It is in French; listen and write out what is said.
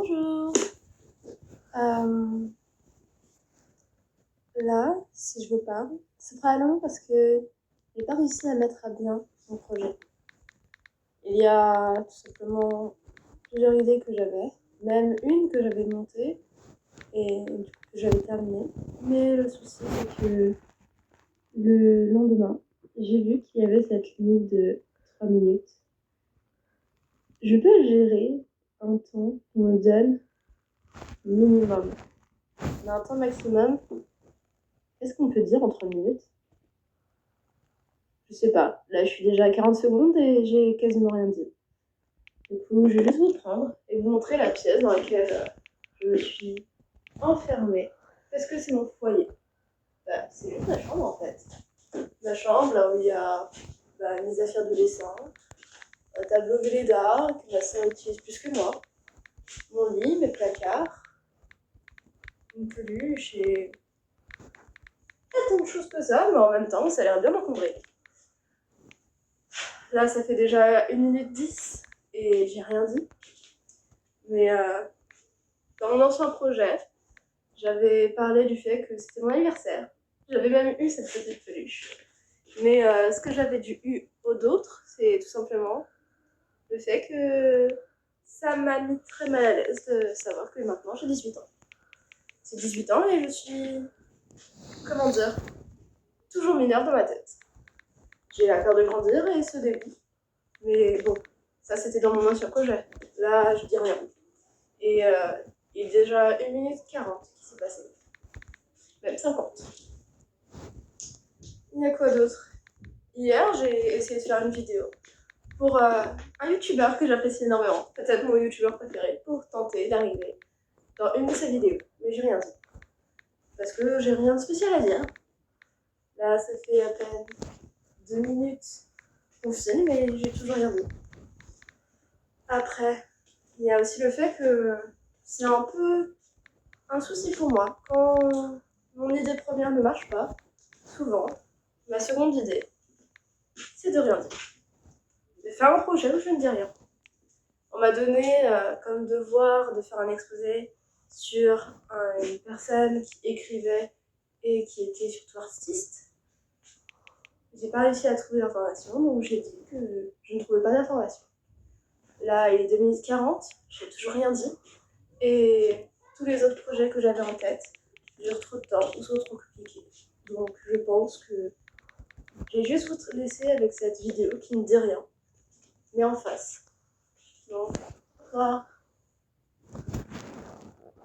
Bonjour. Là, si je vous parle, c'est probablement parce que j'ai pas réussi à mettre à bien mon projet. Il y a tout simplement plusieurs idées que j'avais, même une que j'avais montée et du coup que j'avais terminée. Mais le souci, c'est que le lendemain, j'ai vu qu'il y avait cette limite de 3 minutes. Je peux gérer un temps qu'on me donne minimum. Mais un temps maximum, qu'est-ce qu'on peut dire en 3 minutes? Je sais pas. Là, je suis déjà à 40 secondes et j'ai quasiment rien dit. Du coup, je vais juste vous prendre et vous montrer la pièce dans laquelle je suis enfermée. Parce que c'est mon foyer. Bah, c'est juste ma chambre en fait. Ma chambre, là où il y a mes affaires de dessin, un tableau Velleda que ma sœur utilise plus que moi, mon lit, mes placards, une peluche et pas tant de choses que ça, mais en même temps, ça a l'air bien encombré. Là, ça fait déjà 1 minute 10 et j'ai rien dit. Mais dans mon ancien projet, j'avais parlé du fait que c'était mon anniversaire. J'avais même eu cette petite peluche. Mais ce que j'avais dû eu aux d'autres, c'est tout simplement le fait que ça m'a mis très mal à l'aise de savoir que maintenant j'ai 18 ans. C'est 18 ans et je suis, comment dire, toujours mineure dans ma tête. J'ai la peur de grandir et ce dégoût. Mais bon, ça c'était dans mon ancien projet. Là, je dis rien. Et il est déjà 1 minute 40 qui s'est passé. Même 50. Il y a quoi d'autre? Hier, j'ai essayé de faire une vidéo pour un youtubeur que j'apprécie énormément. Peut-être mon youtubeur préféré, pour tenter d'arriver dans une de ses vidéos. Mais j'ai rien dit. Parce que j'ai rien de spécial à dire. Là, ça fait à peine 2 minutes qu'on filme et j'ai toujours rien dit. Après, il y a aussi le fait que c'est un peu un souci pour moi. Quand mon idée première ne marche pas, souvent, ma seconde idée, c'est de rien dire. De faire un projet où je ne dis rien. On m'a donné comme devoir de faire un exposé sur une personne qui écrivait et qui était surtout artiste. J'ai pas réussi à trouver d'informations, donc j'ai dit que je ne trouvais pas d'informations. Là, il est 2 minutes 40, j'ai toujours rien dit. Et tous les autres projets que j'avais en tête durent trop de temps ou sont trop compliqués. Donc je pense que j'ai juste vous laisser avec cette vidéo qui ne dit rien, mais en face. Donc, au revoir.